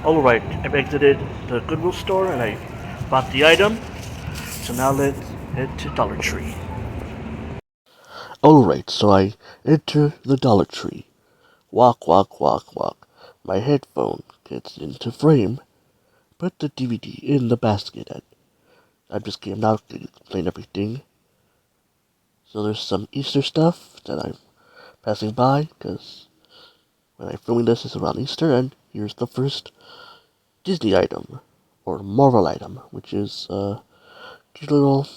Alright, I've exited the Goodwill store and I bought the item. So now let's head to Dollar Tree. Alright, so I enter the Dollar Tree. Walk, walk, walk, walk. My headphone gets into frame. Put the DVD in the basket. And I'm just kidding, I'm not going to explain everything. So there's some Easter stuff that I'm passing by, because when I'm filming this, it's around Easter, and here's the first Disney item, or Marvel item, which is a cute little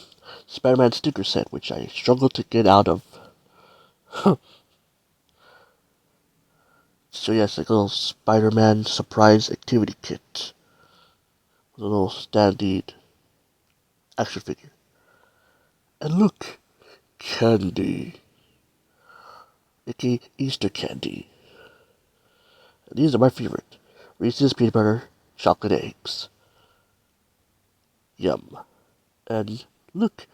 Spider-Man sticker set, which I struggled to get out of. So yes, like a little Spider-Man surprise activity kit, with a little standeed action figure. And look, candy, aka Easter candy. And these are my favorite. Reese's peanut butter chocolate eggs. Yum. And look,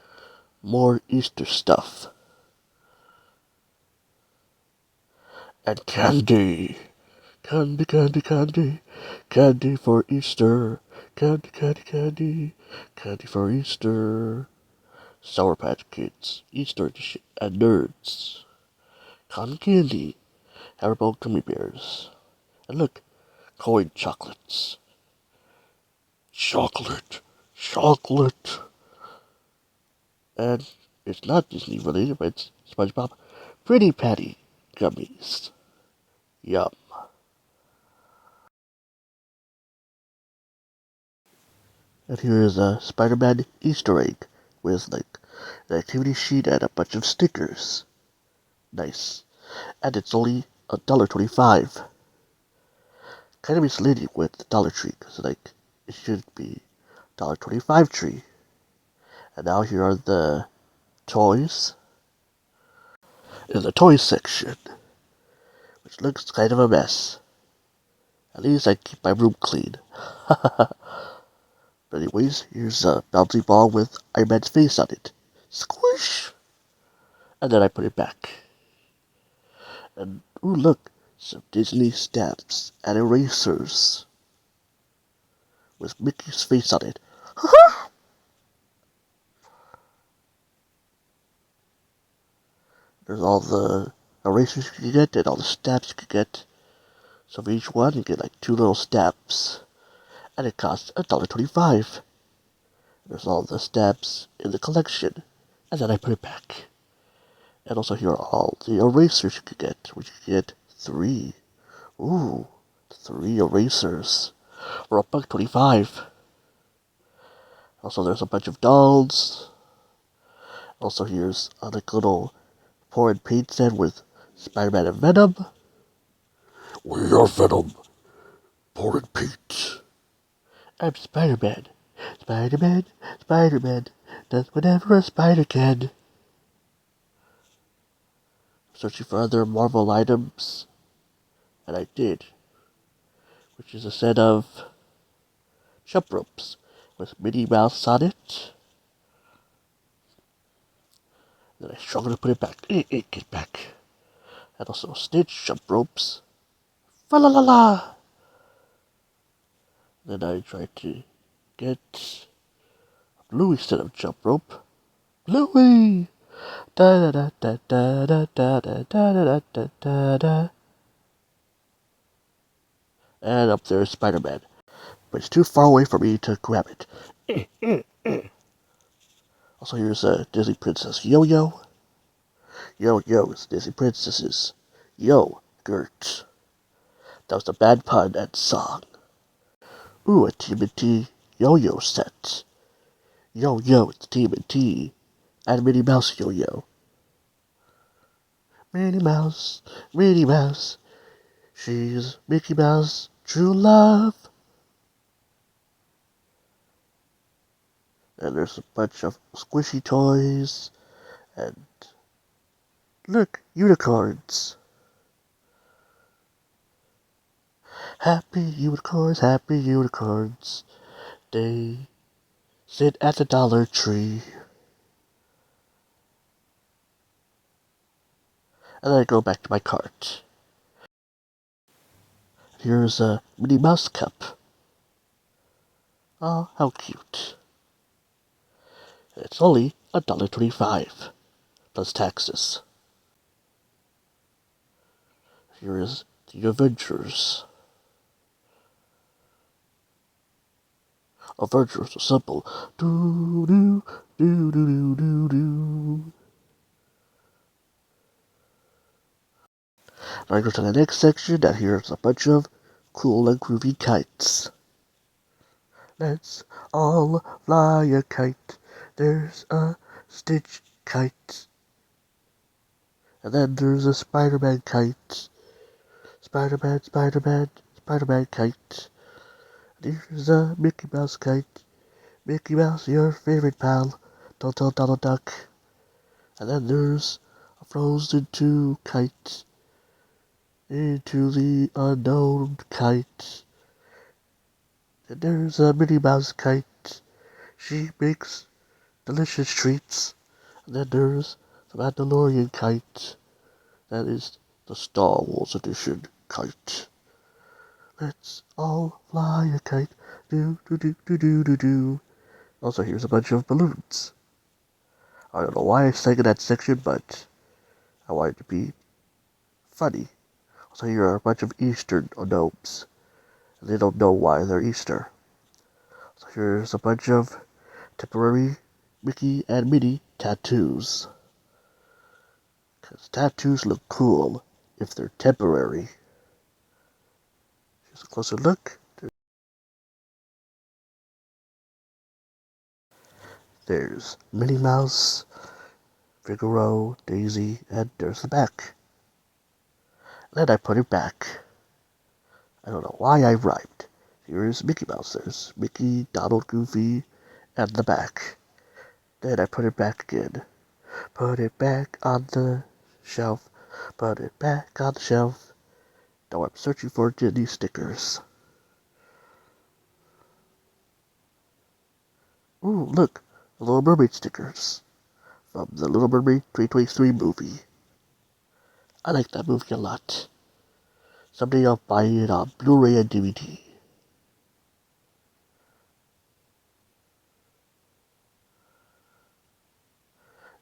more Easter stuff. And candy. Candy, candy, candy. Candy for Easter. Candy, candy, candy. Candy for Easter. Sour Patch Kids. Easter edition. And Nerds. Cotton candy. Haribo gummy bears. And look, coin chocolates. Chocolate. Chocolate. And it's not Disney related, but it's SpongeBob Pretty Patty gummies. Yum. And here is a Spider-Man Easter egg with like an activity sheet and a bunch of stickers. Nice. And it's only $1.25. Kind of misleading with the Dollar Tree, because like it should be $1.25 tree. And now here are the toys. In the toys section, which looks kind of a mess. At least I keep my room clean. But anyways, here's a bouncy ball with Iron Man's face on it. Squish! And then I put it back. And ooh, look, some Disney stamps and erasers with Mickey's face on it. There's all the erasers you can get and all the stamps you can get. So for each one, you get like 2 little stamps. And it costs $1.25. There's all the stamps in the collection. And then I put it back. And also here are all the erasers you could get, which you could get 3. Ooh, 3 erasers for $1.25. Also there's a bunch of dolls. Also here's a like little pour and paint set with Spider-Man and Venom. We are Venom. Pour and paint. I'm Spider-Man. Spider-Man, Spider-Man, does whatever a spider can. Searching for other Marvel items, and I did, which is a set of jump ropes with Minnie Mouse on it. Then I struggled to put it back. Get back. And also Stitch jump ropes. Fa la la la. Then I tried to get a Bluey set of jump rope. Bluey. Da da da da da da da da da da da da. And up there is Spider-Man, but it's too far away for me to grab it. Also, here's a Disney Princess Yo-Yo. Yo-Yo is Disney Princesses. Yo, Gert. That was a bad pun and song. Ooh, a TMNT Yo-Yo set. Yo-Yo, it's TMNT. And Minnie Mouse Yo-Yo. Minnie Mouse, Minnie Mouse. She's Mickey Mouse, true love. And there's a bunch of squishy toys. And look, unicorns. Happy unicorns, happy unicorns. They sit at the Dollar Tree. And then I go back to my cart. Here's a Minnie Mouse cup Oh, how cute. It's only $1.25 plus taxes. Here is the Avengers. Avengers Assemble. Do do do do do do do. Now I go to the next section, and here's a bunch of cool and groovy kites. Let's all fly a kite. There's a Stitch kite. And then there's a Spider-Man kite. Spider-Man, Spider-Man, Spider-Man kite. And here's a Mickey Mouse kite. Mickey Mouse, your favorite pal. Don't tell Donald Duck. And then there's a Frozen 2 kite. Into the unknown kite. And there's a Minnie Mouse kite. She makes delicious treats. And then there's the Mandalorian kite. That is the Star Wars edition kite. Let's all fly a kite. Do do do do do do do. Also, here's a bunch of balloons. I don't know why I sang in that section, but I wanted to be funny. Also, here are a bunch of Easter gnomes. And they don't know why they're Easter. So here's a bunch of temporary Mickey and Minnie tattoos. Because tattoos look cool if they're temporary. Here's a closer look. There's Minnie Mouse, Figaro, Daisy, and there's the back. Then I put it back. I don't know why I rhymed. Here's Mickey Mouse. There's Mickey, Donald, Goofy, and the back. Then I put it back again. Put it back on the shelf. Put it back on the shelf. Now I'm searching for Disney stickers. Ooh, look, the Little Mermaid stickers from the Little Mermaid 2023 movie. I like that movie a lot. Someday I'll buy it on Blu-ray and DVD.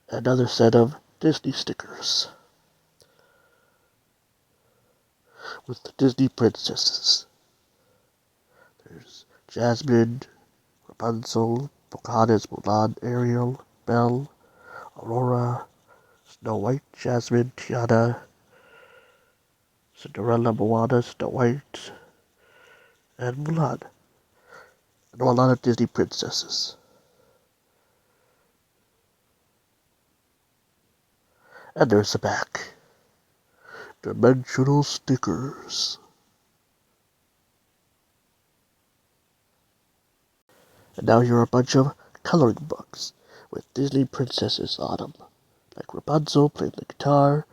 Another set of Disney stickers with the Disney princesses. There's Jasmine, Rapunzel, Pocahontas, Mulan, Ariel, Belle, Aurora, Snow White, Jasmine, Tiana, Cinderella, Moana, Snow White, and Mulan. I know a lot of Disney princesses. And there's the back. Dimensional stickers. And now here are a bunch of coloring books with Disney princesses on them. Like Rapunzel playing the guitar,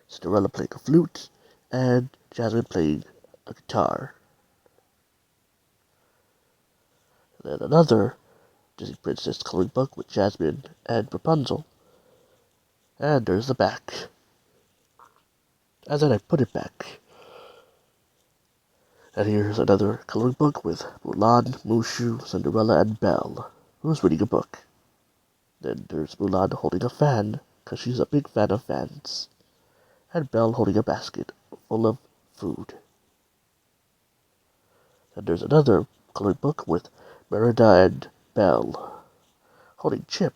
Cinderella playing a flute, and Jasmine playing a guitar. And then another Disney princess coloring book with Jasmine and Rapunzel. And there's the back. And then I put it back. And here's another coloring book with Mulan, Mushu, Cinderella, and Belle, who's reading a book. Then there's Mulan holding a fan, because she's a big fan of fans. And Belle holding a basket full of food. And there's another coloring book with Merida and Belle holding Chip.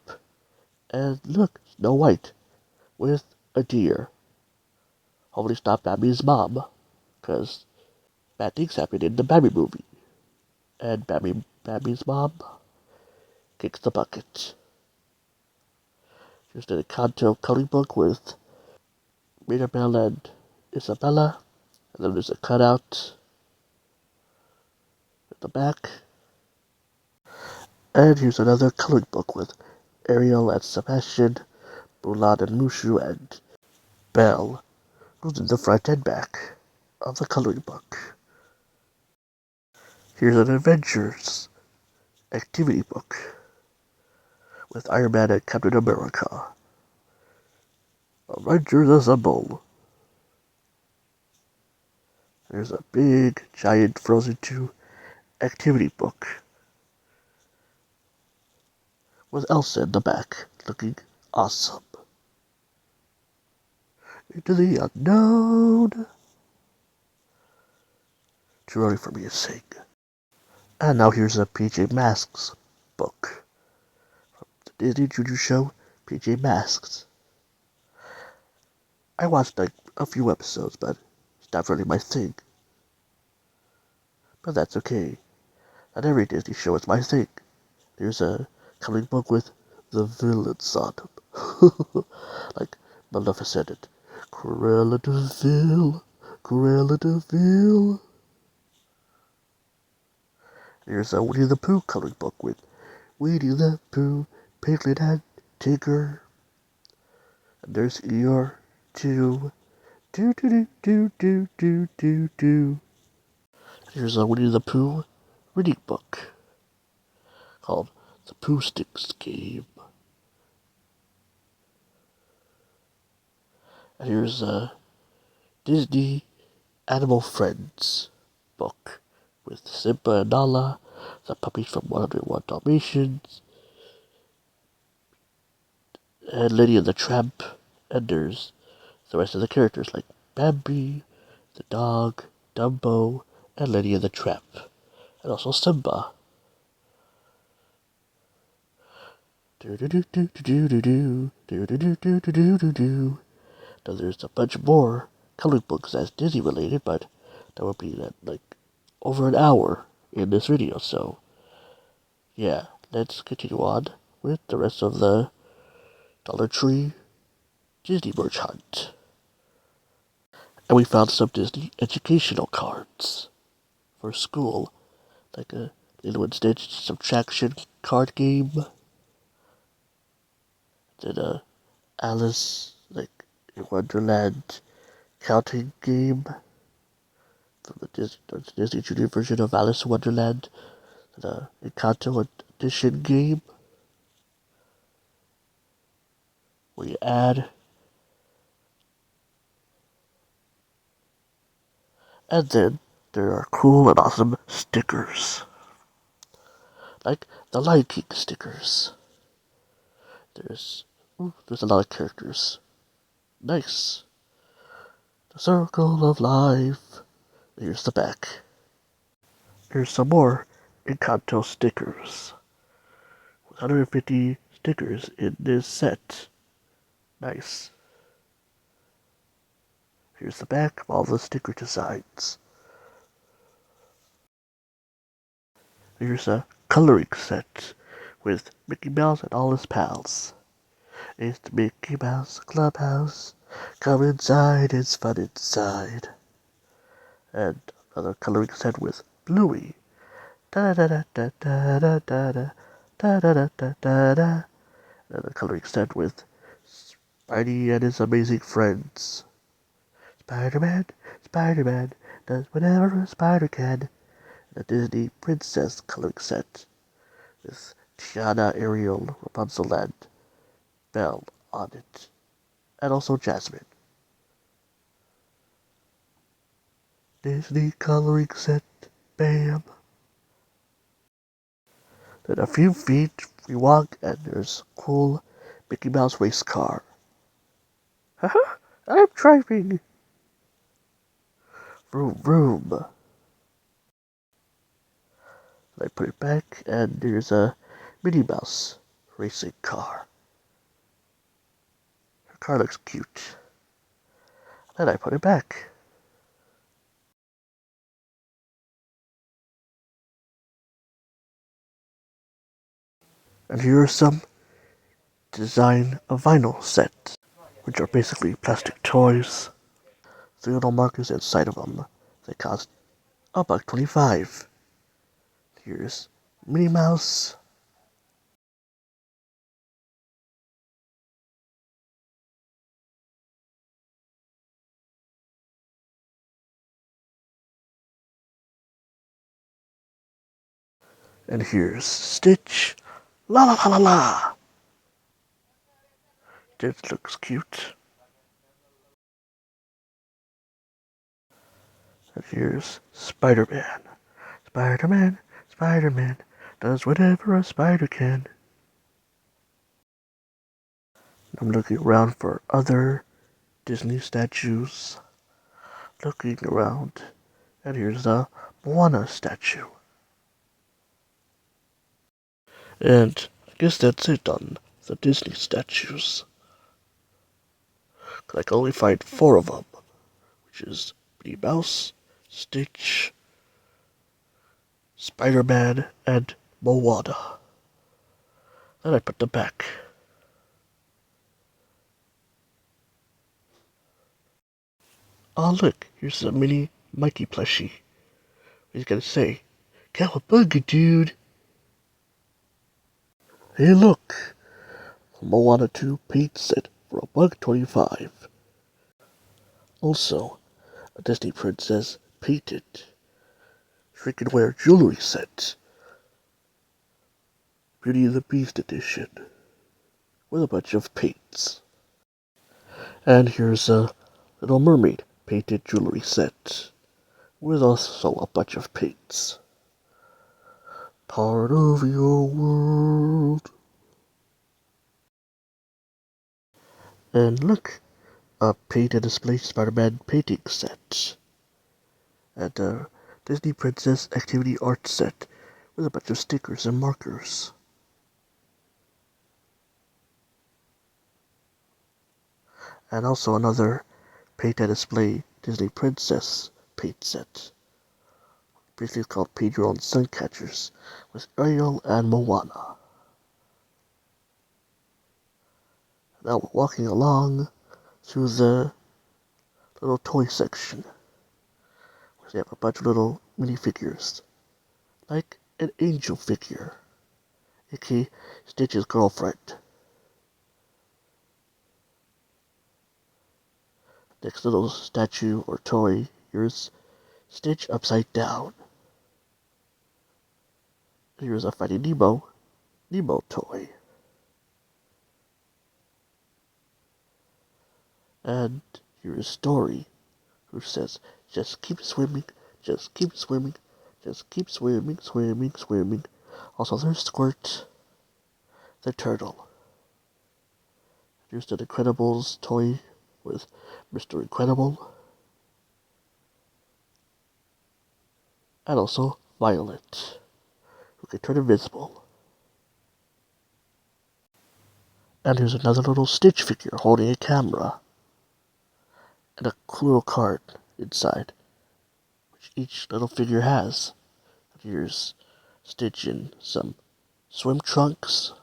And look, Snow White with a deer. Hopefully stop Bammy's mom, because bad things happened in the Bambi movie. And Bammy's mom kicks the bucket. Here's the Encanto coloring book with Mirabelle and Isabella. And then there's a cutout at the back. And here's another coloring book with Ariel and Sebastian, Mulan and Mushu, and Belle, who's in the front and back of the coloring book. Here's an Adventures activity book with Iron Man and Captain America. Avengers Assemble. There's a big, giant Frozen 2 activity book with Elsa in the back, looking awesome. Into the unknown. Too early for me to sing. And now here's a PJ Masks book. The Disney Junior Show, PJ Masks. I watched like a few episodes, but it's not really my thing. But that's okay. Not every Disney show is my thing. There's a comic book with the villains on them. Like Maleficent, Cruella de Vil, Cruella de Vil. There's a Winnie the Pooh comic book with Winnie the Pooh, Piglet and Tigger. And there's Eeyore too. Do do do do do do do do. Here's a Winnie the Pooh reading book called The Pooh Sticks Game. And here's a Disney Animal Friends book with Simba and Nala, the puppies from 101 Dalmatians, and Lady and the Tramp, and there's the rest of the characters like Bambi, the dog, Dumbo, and Lady and the Tramp, and also Simba. Do do do do do do do do do do do do do do. Now there's a bunch more comic books that's Disney related, but that would be like over an hour in this video, so yeah, let's continue on with the rest of the Dollar Tree Disney merch hunt. And we found some Disney educational cards for school, like a Lilo and Stitch subtraction card game, then a Alice, like in Wonderland counting game from the Disney Junior version of Alice in Wonderland, the Encanto edition game, where you add, and then there are cool and awesome stickers, like the Lion King stickers. There's a lot of characters. Nice. The Circle of Life. Here's the back. Here's some more Encanto stickers. 150 stickers in this set. Nice. Here's the back of all the sticker designs. Here's a coloring set with Mickey Mouse and all his pals. It's the Mickey Mouse Clubhouse. Come inside, it's fun inside. And another coloring set with Bluey. Da da da da da da da da da da da da da da. Another coloring set with Spidey and his amazing friends. Spider-Man, Spider-Man does whatever a spider can. The Disney Princess coloring set with Tiana, Ariel, Rapunzel, and Belle on it. And also Jasmine. Disney coloring set, bam. Then a few feet we walk and there's a cool Mickey Mouse race car. Haha, I'm driving. Vroom vroom. I put it back and there's a Minnie Mouse racing car. Her car looks cute. Then I put it back. And here are some design of vinyl sets, which are basically plastic toys. 3 little markers inside of them. They cost $1.25. Here's Minnie Mouse. And here's Stitch. La la la la la. Stitch looks cute. And here's Spider-Man. Spider-Man, Spider-Man does whatever a spider can. I'm looking around for other Disney statues. Looking around, and here's the Moana statue. And I guess that's it on the Disney statues. I can only find 4 of them, which is Minnie Mouse, Stitch, Spider-Man, and Moana. Then I put them back. Oh look, here's a mini Mikey plushie. He's gonna say, "Cowabunga, dude!" Hey look! Moana 2 paint set for $1.25. Also, a Disney princess painted shrink-and-wear jewelry set. Beauty and the Beast edition. With a bunch of paints. And here's a Little Mermaid painted jewelry set. With also a bunch of paints. Part of your world. And look, a paint and display Spider-Man painting set. And a Disney Princess Activity Art set with a bunch of stickers and markers. And also another paint and display Disney Princess paint set. Briefly called Paint Your Own Suncatchers with Ariel and Moana. Now we're walking along through the little toy section. They have a bunch of little minifigures, like an angel figure, aka Stitch's girlfriend. Next little statue or toy, here's Stitch upside down. Here's a Finding Nemo toy. And here's Dory, who says, "Just keep swimming, just keep swimming, just keep swimming, swimming, swimming." Also, there's Squirt, the turtle. Here's the Incredibles toy with Mr. Incredible. And also Violet, who can turn invisible. And here's another little Stitch figure holding a camera. And a cool little card inside, which each little figure has. And here's Stitch in some swim trunks.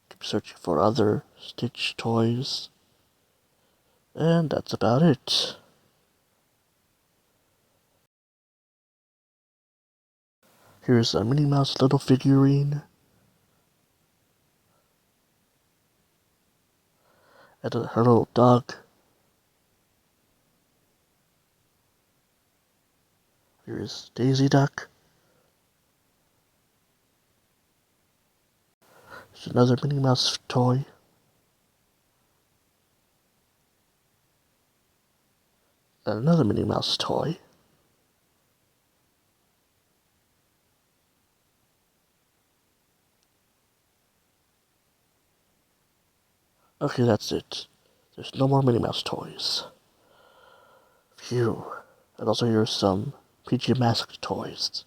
Keep searching for other Stitch toys. And that's about it. Here's a Minnie Mouse little figurine. And her little dog. Here's Daisy Duck. There's another Minnie Mouse toy. And another Minnie Mouse toy. Okay, that's it. There's no more Minnie Mouse toys. Phew. And also here's some Pikachumaster toys.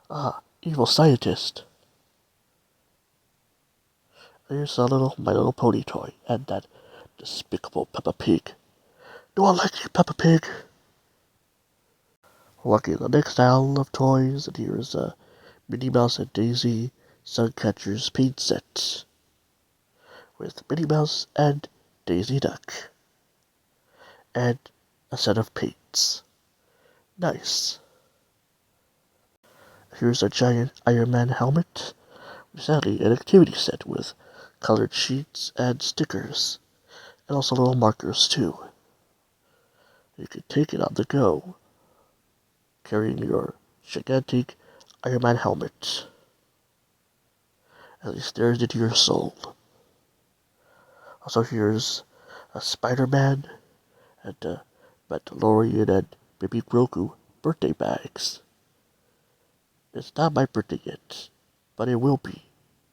Ah, evil scientist. Here's a little My Little Pony toy and that despicable Peppa Pig. Do I like you, Peppa Pig? Walking the next aisle of toys, and here's a Minnie Mouse and Daisy Suncatchers paint set with Minnie Mouse and Daisy Duck. And a set of paints. Nice. Here's a giant Iron Man helmet. Sadly, an activity set with colored sheets and stickers, and also little markers too. You can take it on the go, carrying your gigantic Iron Man helmet as he stares into your soul. Also, here's a Spider-Man and a Mandalorian and Baby Grogu birthday bags. It's not my birthday yet, but it will be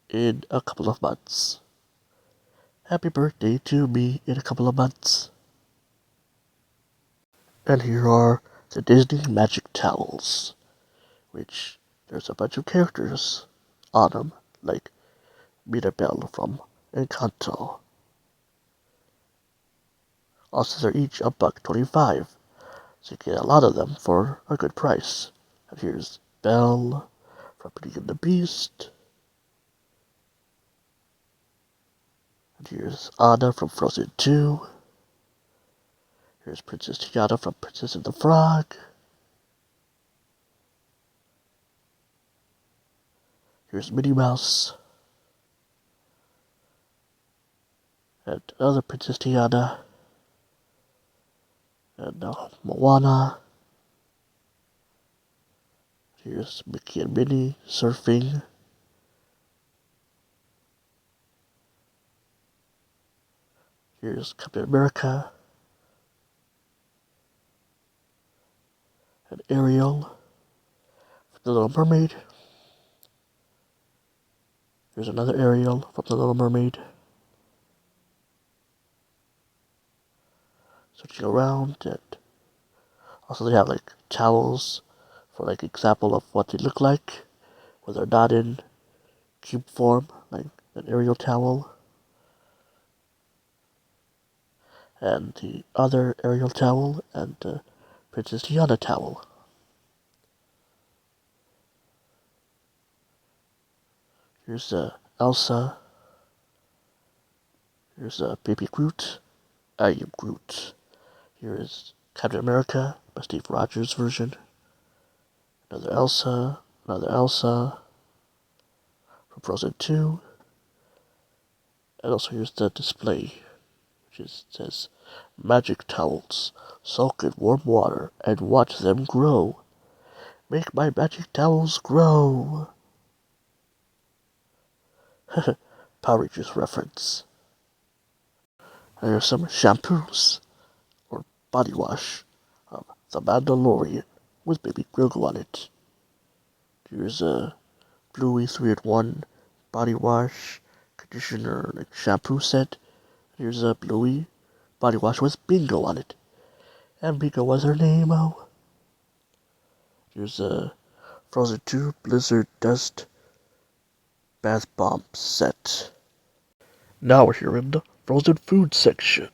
in a couple of months. Happy birthday to me in a couple of months. And here are the Disney Magic Towels, which there's a bunch of characters on them, like Mirabelle from Encanto. Also, they're each $1.25, so you get a lot of them for a good price. And here's Belle from Beauty and the Beast. And here's Anna from Frozen 2. Here's Princess Tiana from Princess and the Frog. Here's Minnie Mouse. And another Princess Tiana. And Moana. Here's Mickey and Minnie surfing. Here's Captain America. And Ariel. The Little Mermaid. Here's another Ariel from The Little Mermaid. Searching around, and also they have like towels for like example of what they look like when they're not in cube form, like an Ariel towel. And the other Ariel towel, and Princess Tiana towel. Here's Elsa. Here's Baby Groot. I am Groot. Here is Captain America, my Steve Rogers version. Another Elsa. Another Elsa from Frozen 2. And also here's the display, which says Magic Towels. Soak in warm water and watch them grow. Make my magic towels grow. Power Rangers reference. There's some shampoos or body wash of the Mandalorian with Baby Grogu on it. Here's a Bluey 3-in-1 body wash, conditioner, like shampoo set. Here's a Bluey body wash with Bingo on it. And Bingo was her name, oh. Here's a Frozen 2 Blizzard Dust Bath Bomb set. Now we're here in the frozen food section.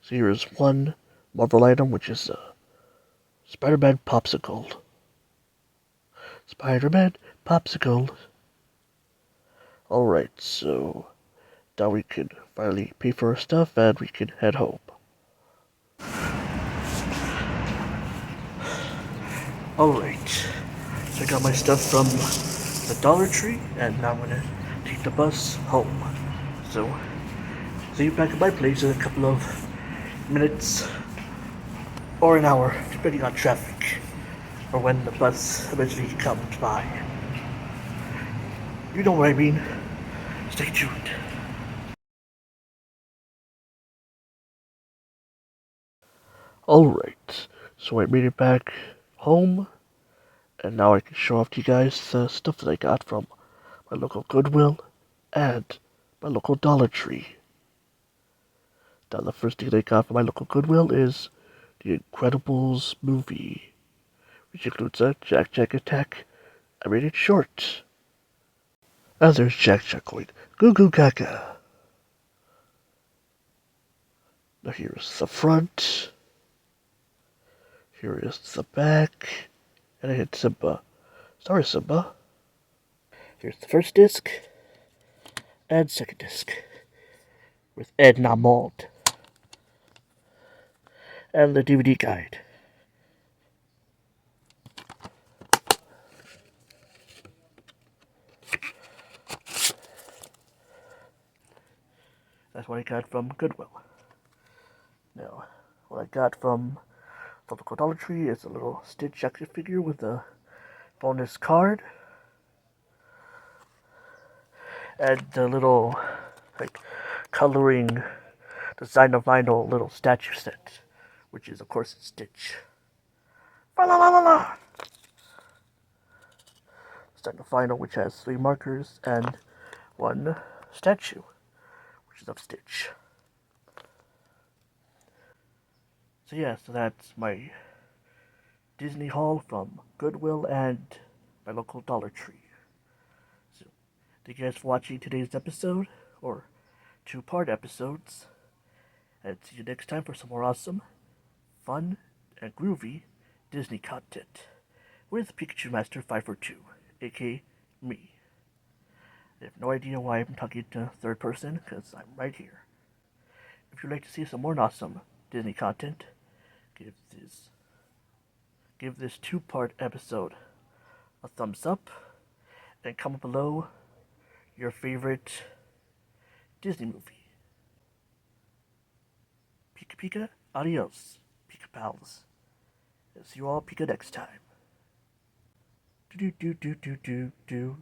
So here is one Marvel item, which is a Spider-Man Popsicle. Spider-Man Popsicle. Alright, so now we can finally pay for our stuff and we can head home. Alright, so I got my stuff from the Dollar Tree and now I'm gonna take the bus home. So, see you back at my place in a couple of minutes or an hour, depending on traffic or when the bus eventually comes by. You know what I mean. Stay tuned. Alright, so I made it back home, and now I can show off to you guys the stuff that I got from my local Goodwill and my local Dollar Tree. Now the first thing that I got from my local Goodwill is the Incredibles movie, which includes a Jack Jack attack animated short. And there's Jack Jack going goo goo gaga. Now here's the front. Here is the back. And I hit Simba. Sorry, Simba. Here's the first disc. And second disc. With Edna Mode. And the DVD guide. That's what I got from Goodwill. Now, what I got from the local Dollar Tree is a little Stitch action figure with a bonus card. And the little, like, coloring design of vinyl little statue set, which is, of course, Stitch. Fa la la la la! and the final, which has 3 markers and 1 statue, which is of Stitch. So yeah, so that's my Disney haul from Goodwill and my local Dollar Tree. So thank you guys for watching today's episode, or 2-part episodes, and see you next time for some more awesome, fun, and groovy Disney content with Pikachumaster 542, aka me. I have no idea why I'm talking to third person, because I'm right here. If you'd like to see some more awesome Disney content, give this 2-part episode a thumbs up, and comment below your favorite Disney movie. Pika Pika, adios, Pika Pals. See you all Pika next time. Do do do do do do do.